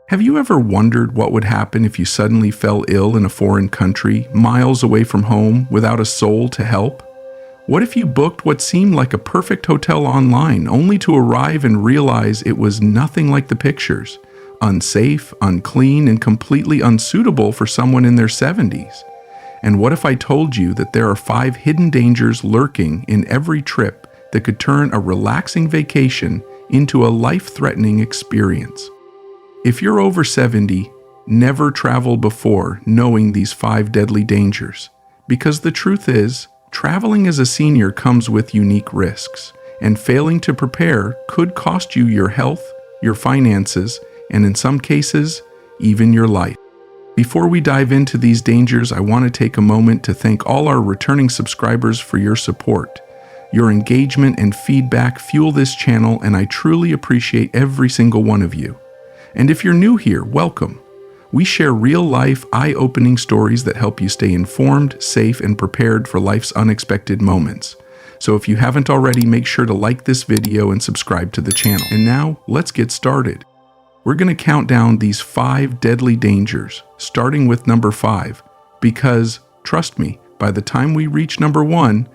Have you ever wondered what would happen if you suddenly fell ill in a foreign country, miles away from home, without a soul to help? What if you booked what seemed like a perfect hotel online, only to arrive and realize it was nothing like the pictures? Unsafe, unclean, and completely unsuitable for someone in their 70s. And what if I told you that there are 5 hidden dangers lurking in every trip that could turn a relaxing vacation into a life-threatening experience? If you're over 70, never travel before knowing these 5 deadly dangers. Because the truth is, traveling as a senior comes with unique risks, and failing to prepare could cost you your health, your finances, and in some cases, even your life. Before we dive into these dangers, I want to take a moment to thank all our returning subscribers for your support. Your engagement and feedback fuel this channel, and I truly appreciate every single one of you. And if you're new here, welcome. We share real-life, eye-opening stories that help you stay informed, safe, and prepared for life's unexpected moments. So if you haven't already, make sure to like this video and subscribe to the channel. And now, let's get started. We're going to count down these 5 deadly dangers, starting with number 5, because, trust me, by the time we reach number 1,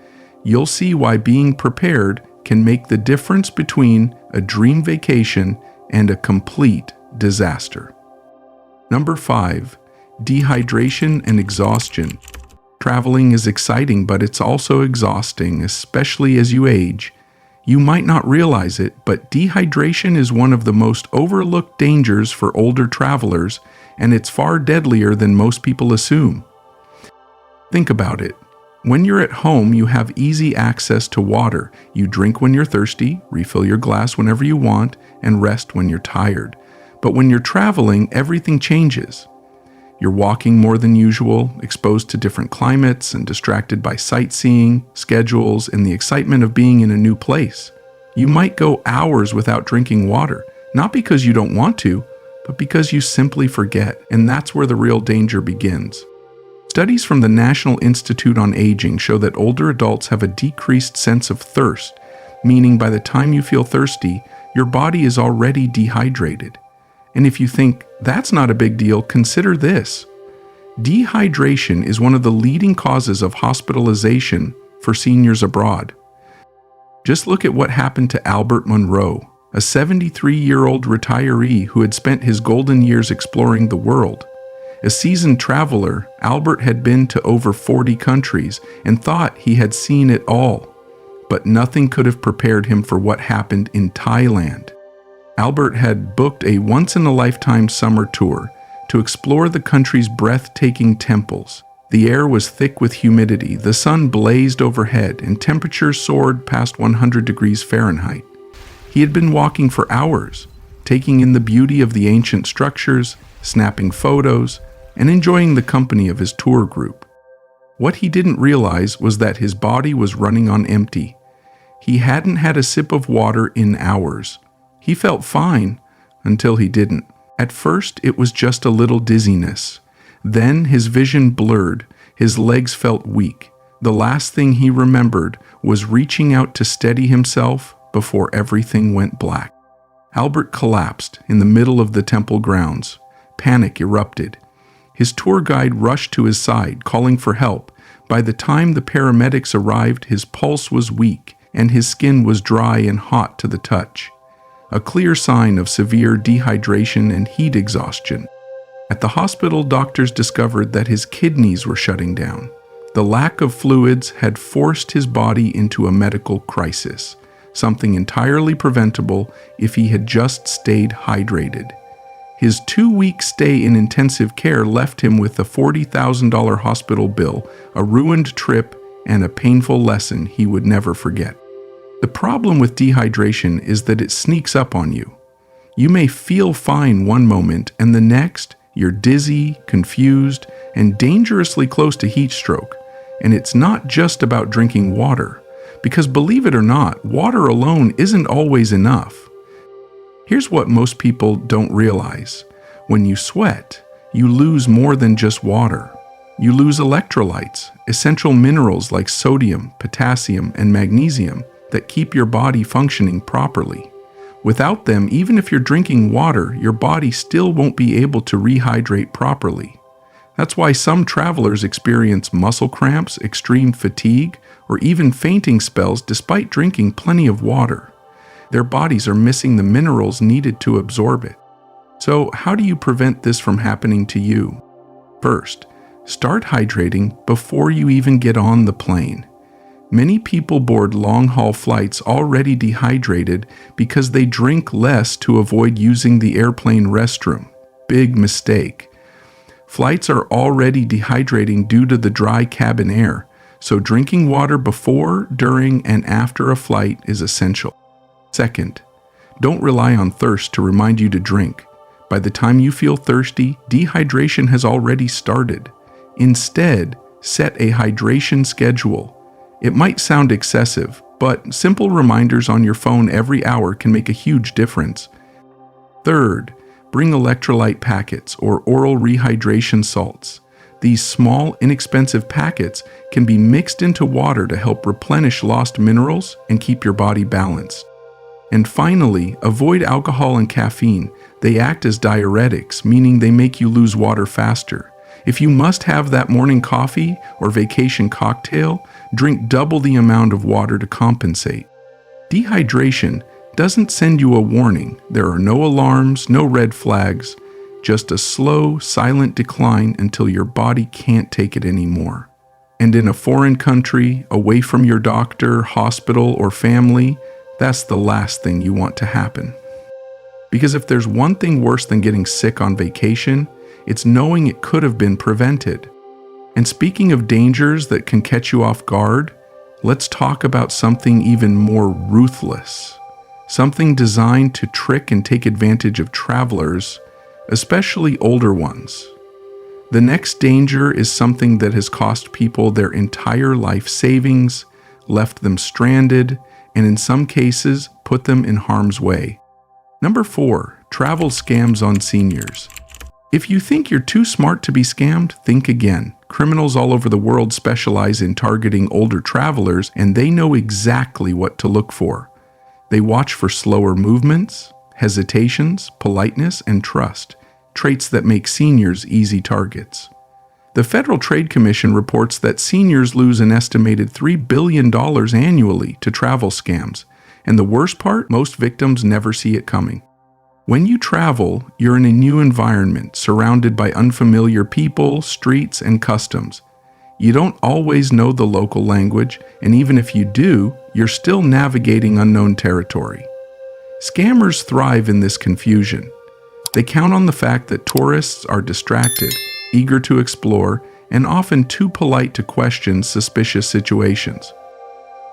you'll see why being prepared can make the difference between a dream vacation and a complete disaster. Number 5, dehydration and exhaustion. Traveling is exciting, but it's also exhausting, especially as you age. You might not realize it, but dehydration is one of the most overlooked dangers for older travelers, and it's far deadlier than most people assume. Think about it. When you're at home, you have easy access to water. You drink when you're thirsty, refill your glass whenever you want, and rest when you're tired. But when you're traveling, everything changes. You're walking more than usual, exposed to different climates, and distracted by sightseeing, schedules, and the excitement of being in a new place. You might go hours without drinking water, not because you don't want to, but because you simply forget, and that's where the real danger begins. Studies from the National Institute on Aging show that older adults have a decreased sense of thirst, meaning by the time you feel thirsty, your body is already dehydrated. And if you think that's not a big deal, consider this. Dehydration is one of the leading causes of hospitalization for seniors abroad. Just look at what happened to Albert Monroe, a 73-year-old retiree who had spent his golden years exploring the world. A seasoned traveler, Albert had been to over 40 countries and thought he had seen it all. But nothing could have prepared him for what happened in Thailand. Albert had booked a once-in-a-lifetime summer tour to explore the country's breathtaking temples. The air was thick with humidity, the sun blazed overhead, and temperatures soared past 100 degrees Fahrenheit. He had been walking for hours, taking in the beauty of the ancient structures, snapping photos, and enjoying the company of his tour group. What he didn't realize was that his body was running on empty. He hadn't had a sip of water in hours. He felt fine until he didn't. At first, it was just a little dizziness. Then his vision blurred, his legs felt weak. The last thing he remembered was reaching out to steady himself before everything went black. Albert collapsed in the middle of the temple grounds. Panic erupted. His tour guide rushed to his side, calling for help. By the time the paramedics arrived, his pulse was weak, and his skin was dry and hot to the touch. A clear sign of severe dehydration and heat exhaustion. At the hospital, doctors discovered that his kidneys were shutting down. The lack of fluids had forced his body into a medical crisis, something entirely preventable if he had just stayed hydrated. His 2-week stay in intensive care left him with a $40,000 hospital bill, a ruined trip, and a painful lesson he would never forget. The problem with dehydration is that it sneaks up on you. You may feel fine one moment, and the next, you're dizzy, confused, and dangerously close to heat stroke. And it's not just about drinking water, because believe it or not, water alone isn't always enough. Here's what most people don't realize. When you sweat, you lose more than just water. You lose electrolytes, essential minerals like sodium, potassium, and magnesium that keep your body functioning properly. Without them, even if you're drinking water, your body still won't be able to rehydrate properly. That's why some travelers experience muscle cramps, extreme fatigue, or even fainting spells despite drinking plenty of water. Their bodies are missing the minerals needed to absorb it. So, how do you prevent this from happening to you? First, start hydrating before you even get on the plane. Many people board long-haul flights already dehydrated because they drink less to avoid using the airplane restroom. Big mistake. Flights are already dehydrating due to the dry cabin air, so drinking water before, during, and after a flight is essential. Second, don't rely on thirst to remind you to drink. By the time you feel thirsty, dehydration has already started. Instead, set a hydration schedule. It might sound excessive, but simple reminders on your phone every hour can make a huge difference. Third, bring electrolyte packets or oral rehydration salts. These small, inexpensive packets can be mixed into water to help replenish lost minerals and keep your body balanced. And finally, avoid alcohol and caffeine. They act as diuretics, meaning they make you lose water faster. If you must have that morning coffee or vacation cocktail, drink double the amount of water to compensate. Dehydration doesn't send you a warning. There are no alarms, no red flags, just a slow, silent decline until your body can't take it anymore. And in a foreign country, away from your doctor, hospital, or family, that's the last thing you want to happen. Because if there's one thing worse than getting sick on vacation, it's knowing it could have been prevented. And speaking of dangers that can catch you off guard, let's talk about something even more ruthless. Something designed to trick and take advantage of travelers, especially older ones. The next danger is something that has cost people their entire life savings, left them stranded, and in some cases, put them in harm's way. Number 4, travel scams on seniors. If you think you're too smart to be scammed, think again. Criminals all over the world specialize in targeting older travelers, and they know exactly what to look for. They watch for slower movements, hesitations, politeness, and trust, traits that make seniors easy targets. The Federal Trade Commission reports that seniors lose an estimated $3 billion annually to travel scams, and the worst part, most victims never see it coming. When you travel, you're in a new environment, surrounded by unfamiliar people, streets, and customs. You don't always know the local language, and even if you do, you're still navigating unknown territory. Scammers thrive in this confusion. They count on the fact that tourists are distracted, eager to explore, and often too polite to question suspicious situations.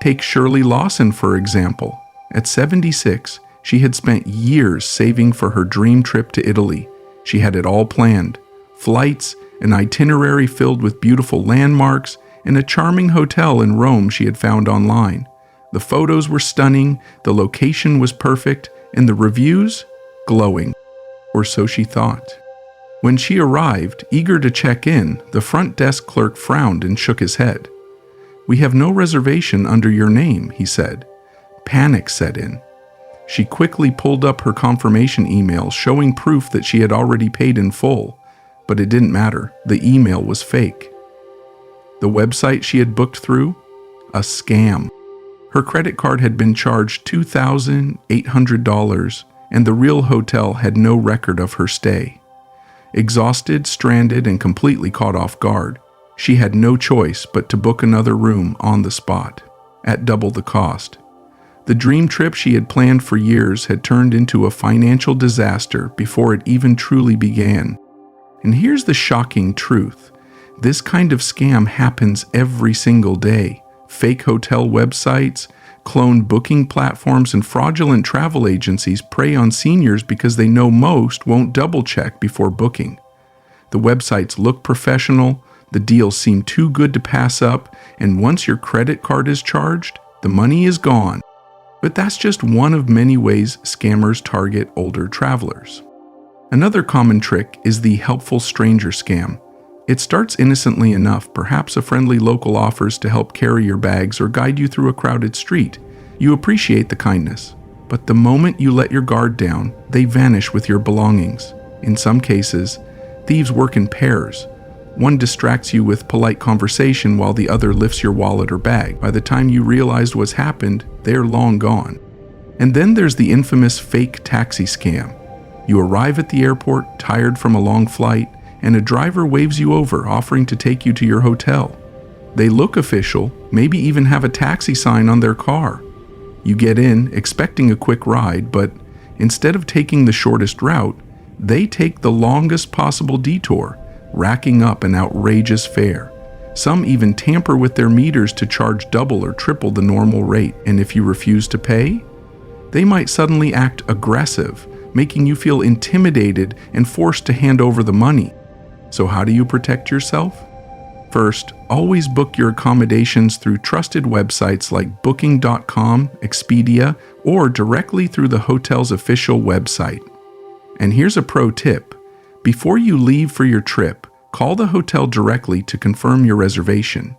Take Shirley Lawson, for example. At 76, she had spent years saving for her dream trip to Italy. She had it all planned: flights, an itinerary filled with beautiful landmarks, and a charming hotel in Rome she had found online. The photos were stunning, the location was perfect, and the reviews glowing. Or so she thought. When she arrived, eager to check in, the front desk clerk frowned and shook his head. "We have no reservation under your name," he said. Panic set in. She quickly pulled up her confirmation email showing proof that she had already paid in full, but it didn't matter. The email was fake. The website she had booked through? A scam. Her credit card had been charged $2,800, and the real hotel had no record of her stay. Exhausted, stranded, and completely caught off guard, she had no choice but to book another room on the spot, at double the cost. The dream trip she had planned for years had turned into a financial disaster before it even truly began. And here's the shocking truth. This kind of scam happens every single day. Fake hotel websites, cloned booking platforms, and fraudulent travel agencies prey on seniors because they know most won't double-check before booking. The websites look professional, the deals seem too good to pass up, and once your credit card is charged, the money is gone. But that's just one of many ways scammers target older travelers. Another common trick is the helpful stranger scam. It starts innocently enough. Perhaps a friendly local offers to help carry your bags or guide you through a crowded street. You appreciate the kindness. But the moment you let your guard down, they vanish with your belongings. In some cases, thieves work in pairs. One distracts you with polite conversation while the other lifts your wallet or bag. By the time you realized what's happened, they're long gone. And then there's the infamous fake taxi scam. You arrive at the airport, tired from a long flight, and a driver waves you over, offering to take you to your hotel. They look official, maybe even have a taxi sign on their car. You get in, expecting a quick ride, but instead of taking the shortest route, they take the longest possible detour, racking up an outrageous fare. Some even tamper with their meters to charge double or triple the normal rate, and if you refuse to pay, they might suddenly act aggressive, making you feel intimidated and forced to hand over the money. So how do you protect yourself? First, always book your accommodations through trusted websites like Booking.com, Expedia, or directly through the hotel's official website. And here's a pro tip. Before you leave for your trip, call the hotel directly to confirm your reservation.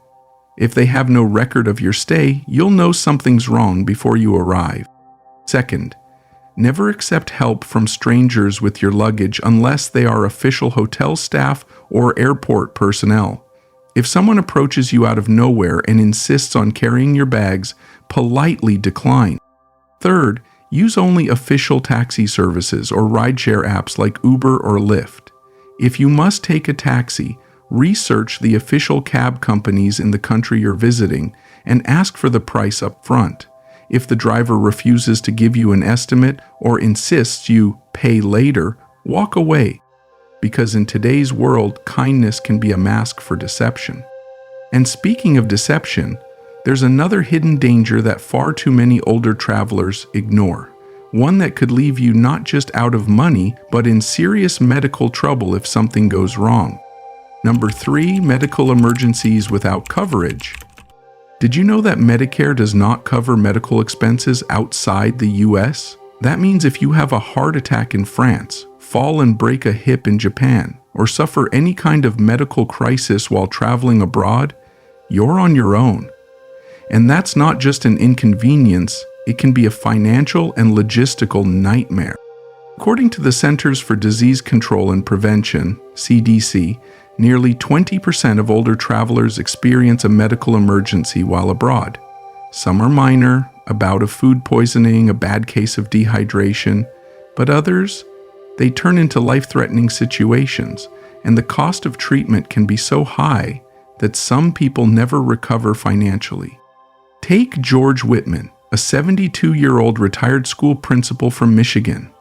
If they have no record of your stay, you'll know something's wrong before you arrive. Second, never accept help from strangers with your luggage unless they are official hotel staff or airport personnel. If someone approaches you out of nowhere and insists on carrying your bags, politely decline. Third, use only official taxi services or rideshare apps like Uber or Lyft. If you must take a taxi, research the official cab companies in the country you're visiting and ask for the price up front. If the driver refuses to give you an estimate or insists you pay later, walk away. Because in today's world, kindness can be a mask for deception. And speaking of deception, there's another hidden danger that far too many older travelers ignore. One that could leave you not just out of money, but in serious medical trouble if something goes wrong. Number 3, medical emergencies without coverage. Did you know that Medicare does not cover medical expenses outside the US? That means if you have a heart attack in France, fall and break a hip in Japan, or suffer any kind of medical crisis while traveling abroad, you're on your own. And that's not just an inconvenience, it can be a financial and logistical nightmare. According to the Centers for Disease Control and Prevention, CDC, nearly 20% of older travelers experience a medical emergency while abroad. Some are minor, a bout of food poisoning, a bad case of dehydration, but others, they turn into life-threatening situations, and the cost of treatment can be so high that some people never recover financially. Take George Whitman, a 72-year-old retired school principal from Michigan.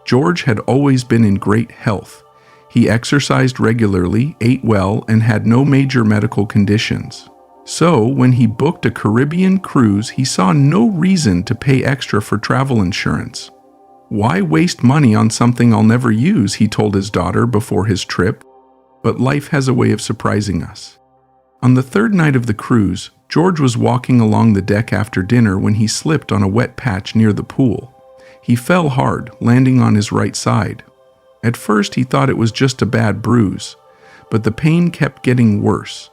George had always been in great health. He exercised regularly, ate well, and had no major medical conditions. So, when he booked a Caribbean cruise, he saw no reason to pay extra for travel insurance. "Why waste money on something I'll never use?" he told his daughter before his trip. But life has a way of surprising us. On the third night of the cruise, George was walking along the deck after dinner when he slipped on a wet patch near the pool. He fell hard, landing on his right side. At first, he thought it was just a bad bruise, but the pain kept getting worse.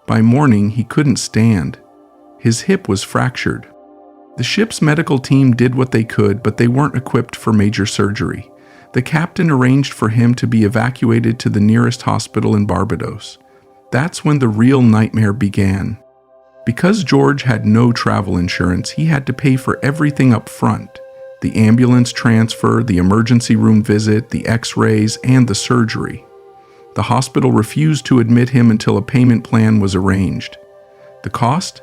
By morning, he couldn't stand. His hip was fractured. The ship's medical team did what they could, but they weren't equipped for major surgery. The captain arranged for him to be evacuated to the nearest hospital in Barbados. That's when the real nightmare began. Because George had no travel insurance, he had to pay for everything up front: the ambulance transfer, the emergency room visit, the x-rays, and the surgery. The hospital refused to admit him until a payment plan was arranged. The cost?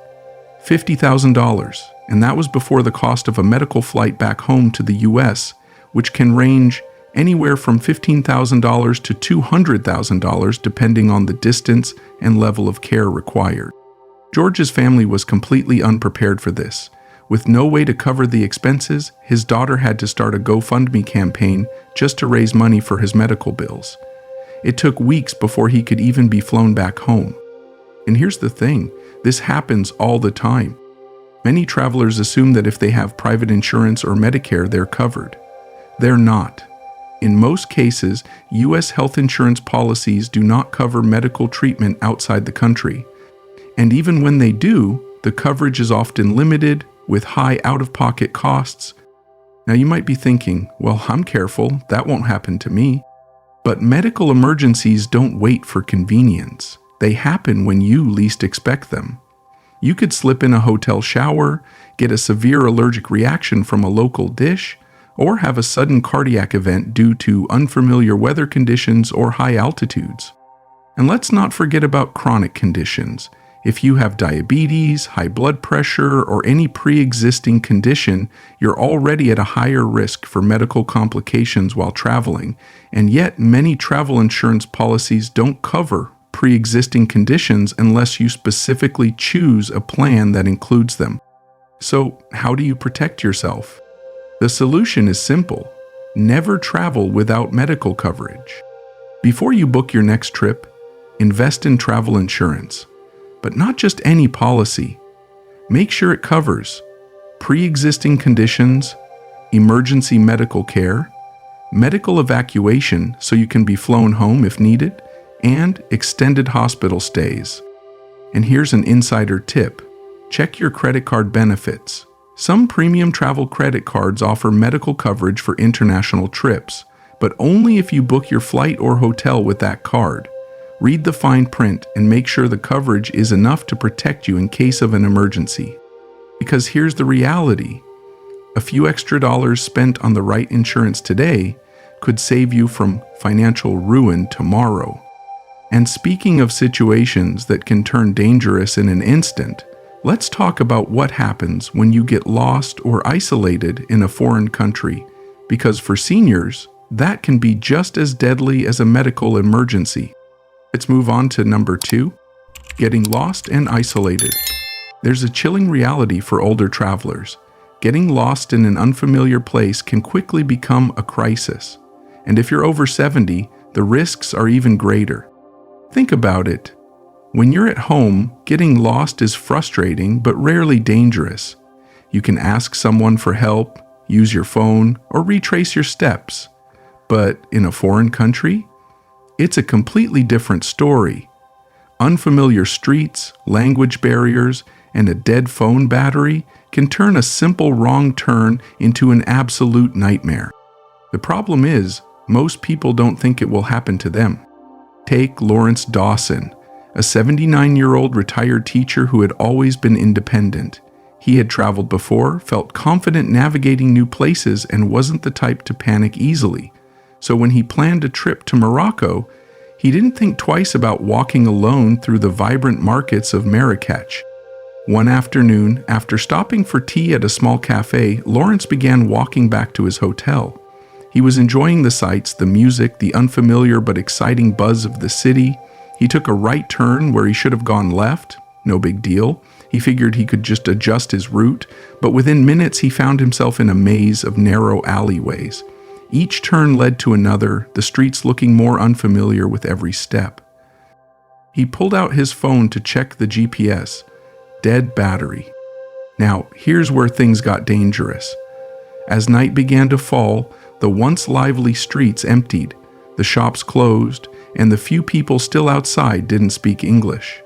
$50,000, and that was before the cost of a medical flight back home to the US, which can range anywhere from $15,000 to $200,000 depending on the distance and level of care required. George's family was completely unprepared for this. With no way to cover the expenses, his daughter had to start a GoFundMe campaign just to raise money for his medical bills. It took weeks before he could even be flown back home. And here's the thing, this happens all the time. Many travelers assume that if they have private insurance or Medicare, they're covered. They're not. In most cases, U.S. health insurance policies do not cover medical treatment outside the country. And even when they do, the coverage is often limited, with high out-of-pocket costs, Now you might be thinking, well, I'm careful, that won't happen to me. But medical emergencies don't wait for convenience. They happen when you least expect them. You could slip in a hotel shower, get a severe allergic reaction from a local dish, or have a sudden cardiac event due to unfamiliar weather conditions or high altitudes. And let's not forget about chronic conditions. If you have diabetes, high blood pressure, or any pre-existing condition, you're already at a higher risk for medical complications while traveling, and yet many travel insurance policies don't cover pre-existing conditions unless you specifically choose a plan that includes them. So, how do you protect yourself? The solution is simple. Never travel without medical coverage. Before you book your next trip, invest in travel insurance. But not just any policy. Make sure it covers pre-existing conditions, emergency medical care, medical evacuation so you can be flown home if needed, and extended hospital stays. And here's an insider tip. Check your credit card benefits. Some premium travel credit cards offer medical coverage for international trips, but only if you book your flight or hotel with that card. Read the fine print and make sure the coverage is enough to protect you in case of an emergency. Because here's the reality. A few extra dollars spent on the right insurance today could save you from financial ruin tomorrow. And speaking of situations that can turn dangerous in an instant, let's talk about what happens when you get lost or isolated in a foreign country. Because for seniors, that can be just as deadly as a medical emergency. Let's move on to number 2, getting lost and isolated. There's a chilling reality for older travelers. Getting lost in an unfamiliar place can quickly become a crisis. And if you're over 70, the risks are even greater. Think about it. When you're at home, getting lost is frustrating but rarely dangerous. You can ask someone for help, use your phone, or retrace your steps. But in a foreign country, it's a completely different story. Unfamiliar streets, language barriers, and a dead phone battery can turn a simple wrong turn into an absolute nightmare. The problem is, most people don't think it will happen to them. Take Lawrence Dawson, a 79-year-old retired teacher who had always been independent. He had traveled before, felt confident navigating new places, and wasn't the type to panic easily. So when he planned a trip to Morocco, he didn't think twice about walking alone through the vibrant markets of Marrakech. One afternoon, after stopping for tea at a small cafe, Lawrence began walking back to his hotel. He was enjoying the sights, the music, the unfamiliar but exciting buzz of the city. He took a right turn where he should have gone left. No big deal. He figured he could just adjust his route, but within minutes he found himself in a maze of narrow alleyways. Each turn led to another, the streets looking more unfamiliar with every step. He pulled out his phone to check the GPS. Dead battery. Now, here's where things got dangerous. As night began to fall, the once lively streets emptied, the shops closed, and the few people still outside didn't speak English.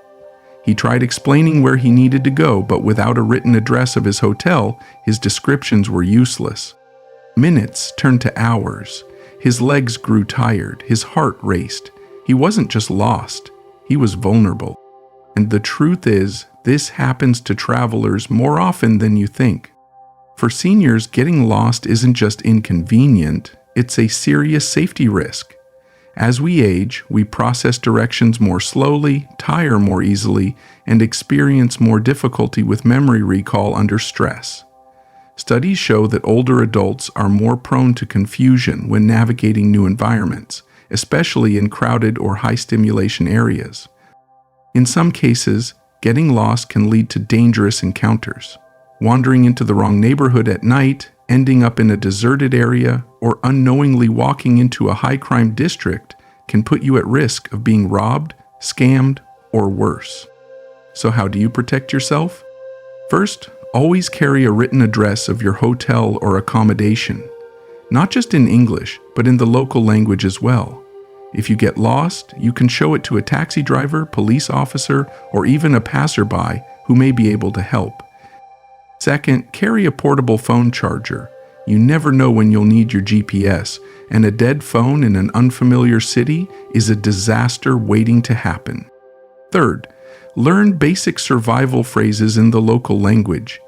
He tried explaining where he needed to go, but without a written address of his hotel, his descriptions were useless. Minutes turned to hours. His legs grew tired, his heart raced. He wasn't just lost, he was vulnerable. And the truth is, this happens to travelers more often than you think. For seniors, getting lost isn't just inconvenient, it's a serious safety risk. As we age, we process directions more slowly, tire more easily, and experience more difficulty with memory recall under stress. Studies show that older adults are more prone to confusion when navigating new environments, especially in crowded or high-stimulation areas. In some cases, getting lost can lead to dangerous encounters. Wandering into the wrong neighborhood at night, ending up in a deserted area, or unknowingly walking into a high-crime district can put you at risk of being robbed, scammed, or worse. So how do you protect yourself? First, always carry a written address of your hotel or accommodation, not just in English, but in the local language as well. If you get lost, you can show it to a taxi driver, police officer, or even a passerby who may be able to help. Second, carry a portable phone charger. You never know when you'll need your GPS, and a dead phone in an unfamiliar city is a disaster waiting to happen. Third, learn basic survival phrases in the local language.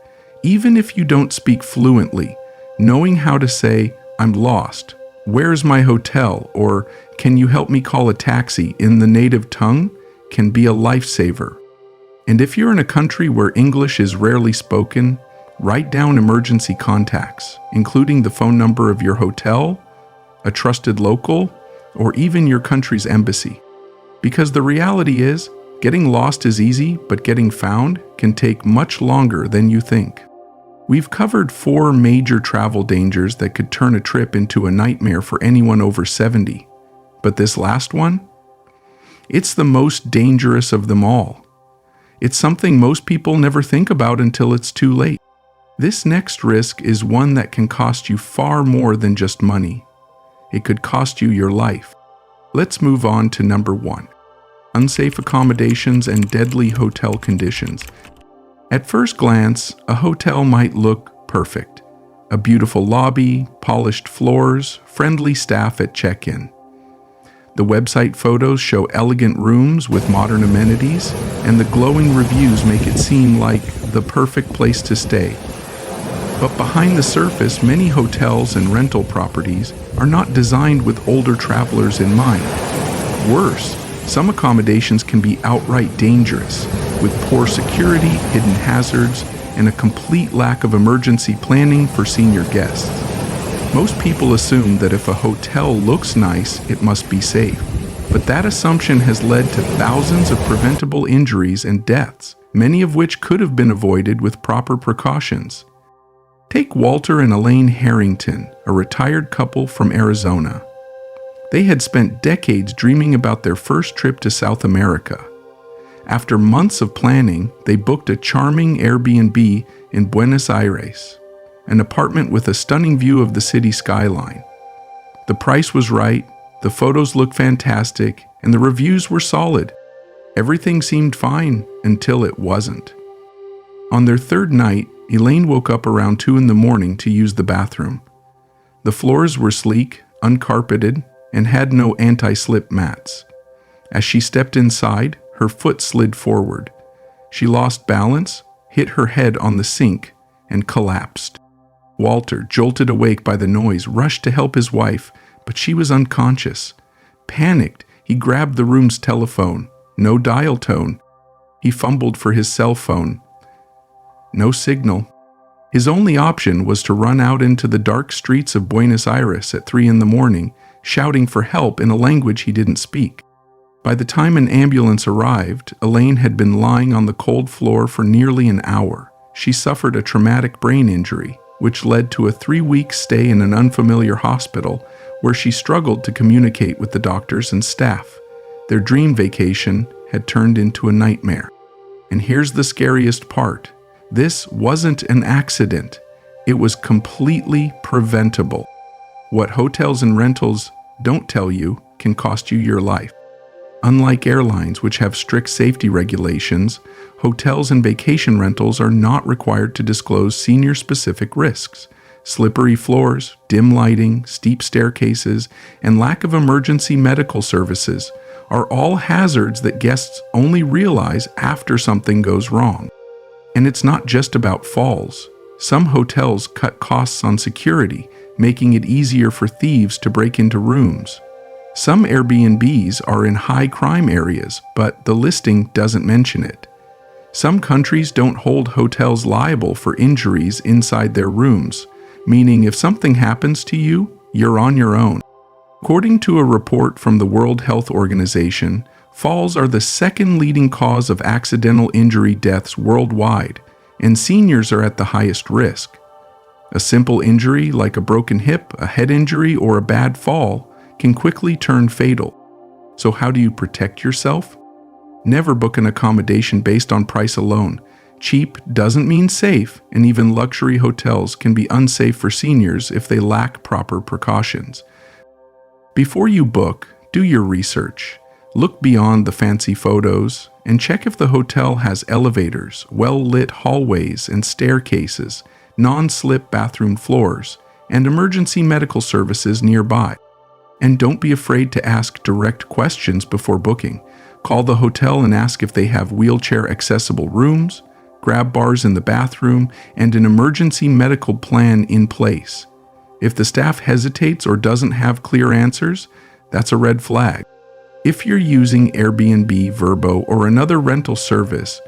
Even if you don't speak fluently, knowing how to say, "I'm lost," "Where's my hotel?" or "Can you help me call a taxi?" in the native tongue can be a lifesaver. And if you're in a country where English is rarely spoken, write down emergency contacts, including the phone number of your hotel, a trusted local, or even your country's embassy. Because the reality is, getting lost is easy, but getting found can take much longer than you think. We've covered 4 major travel dangers that could turn a trip into a nightmare for anyone over 70. But this last one? It's the most dangerous of them all. It's something most people never think about until it's too late. This next risk is one that can cost you far more than just money. It could cost you your life. Let's move on to number 1. Unsafe accommodations and deadly hotel conditions. At first glance, a hotel might look perfect. A beautiful lobby, polished floors, friendly staff at check-in. The website photos show elegant rooms with modern amenities, and the glowing reviews make it seem like the perfect place to stay. But behind the surface, many hotels and rental properties are not designed with older travelers in mind. Worse, some accommodations can be outright dangerous, with poor security, hidden hazards, and a complete lack of emergency planning for senior guests. Most people assume that if a hotel looks nice, it must be safe. But that assumption has led to thousands of preventable injuries and deaths, many of which could have been avoided with proper precautions. Take Walter and Elaine Harrington, a retired couple from Arizona. They had spent decades dreaming about their first trip to South America. After months of planning, they booked a charming Airbnb in Buenos Aires, an apartment with a stunning view of the city skyline. The price was right, the photos looked fantastic, and the reviews were solid. Everything seemed fine until it wasn't. On their third night, Elaine woke up around 2 in the morning to use the bathroom. The floors were sleek, uncarpeted, and had no anti-slip mats. As she stepped inside, her foot slid forward. She lost balance, hit her head on the sink, and collapsed. Walter, jolted awake by the noise, rushed to help his wife, but she was unconscious. Panicked, he grabbed the room's telephone. No dial tone. He fumbled for his cell phone. No signal. His only option was to run out into the dark streets of Buenos Aires at 3 in the morning, shouting for help in a language he didn't speak. By the time an ambulance arrived, Elaine had been lying on the cold floor for nearly an hour. She suffered a traumatic brain injury, which led to a 3-week stay in an unfamiliar hospital where she struggled to communicate with the doctors and staff. Their dream vacation had turned into a nightmare. And here's the scariest part. This wasn't an accident. It was completely preventable. What hotels and rentals don't tell you can cost you your life. Unlike airlines, which have strict safety regulations, hotels and vacation rentals are not required to disclose senior-specific risks. Slippery floors, dim lighting, steep staircases, and lack of emergency medical services are all hazards that guests only realize after something goes wrong. And it's not just about falls. Some hotels cut costs on security, making it easier for thieves to break into rooms. Some Airbnbs are in high crime areas, but the listing doesn't mention it. Some countries don't hold hotels liable for injuries inside their rooms, meaning if something happens to you, you're on your own. According to a report from the World Health Organization, falls are the second leading cause of accidental injury deaths worldwide, and seniors are at the highest risk. A simple injury like a broken hip, a head injury, or a bad fall can quickly turn fatal. So how do you protect yourself? Never book an accommodation based on price alone. Cheap doesn't mean safe, and even luxury hotels can be unsafe for seniors if they lack proper precautions. Before you book, do your research. Look beyond the fancy photos and check if the hotel has elevators, well-lit hallways and staircases, non-slip bathroom floors, and emergency medical services nearby. And don't be afraid to ask direct questions before booking. Call the hotel and ask if they have wheelchair-accessible rooms, grab bars in the bathroom, and an emergency medical plan in place. If the staff hesitates or doesn't have clear answers, that's a red flag. If you're using Airbnb, Vrbo, or another rental service,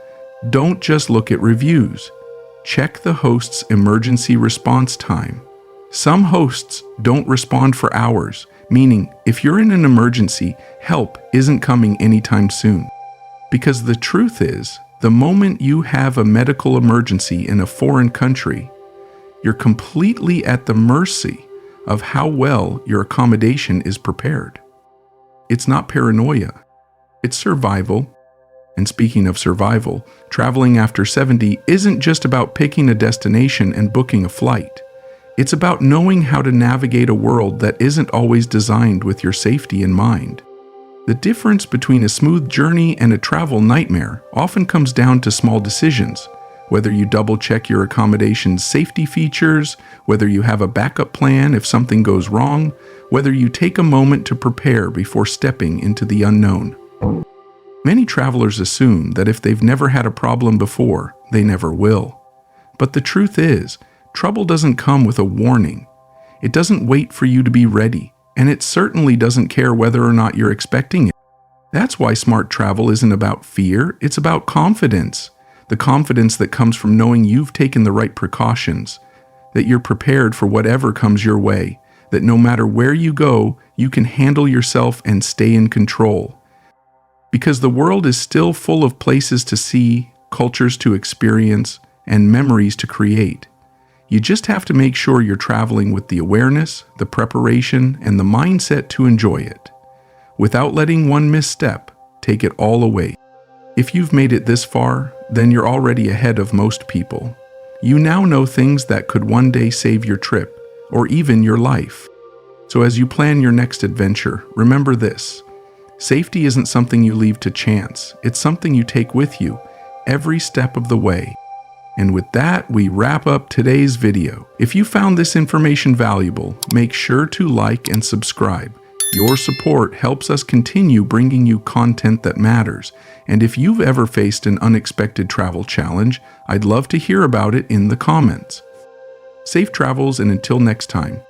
don't just look at reviews. Check the host's emergency response time. Some hosts don't respond for hours, meaning if you're in an emergency, help isn't coming anytime soon. Because the truth is, the moment you have a medical emergency in a foreign country, you're completely at the mercy of how well your accommodation is prepared. It's not paranoia, it's survival. And speaking of survival, traveling after 70 isn't just about picking a destination and booking a flight. It's about knowing how to navigate a world that isn't always designed with your safety in mind. The difference between a smooth journey and a travel nightmare often comes down to small decisions. Whether you double-check your accommodation's safety features, whether you have a backup plan if something goes wrong, whether you take a moment to prepare before stepping into the unknown. Many travelers assume that if they've never had a problem before, they never will. But the truth is, trouble doesn't come with a warning. It doesn't wait for you to be ready, and it certainly doesn't care whether or not you're expecting it. That's why smart travel isn't about fear, it's about confidence. The confidence that comes from knowing you've taken the right precautions, that you're prepared for whatever comes your way, that no matter where you go, you can handle yourself and stay in control. Because the world is still full of places to see, cultures to experience, and memories to create. You just have to make sure you're traveling with the awareness, the preparation, and the mindset to enjoy it. Without letting one misstep take it all away. If you've made it this far, then you're already ahead of most people. You now know things that could one day save your trip, or even your life. So as you plan your next adventure, remember this. Safety isn't something you leave to chance. It's something you take with you every step of the way. And with that, we wrap up today's video. If you found this information valuable, make sure to like and subscribe. Your support helps us continue bringing you content that matters. And if you've ever faced an unexpected travel challenge, I'd love to hear about it in the comments. Safe travels, and until next time,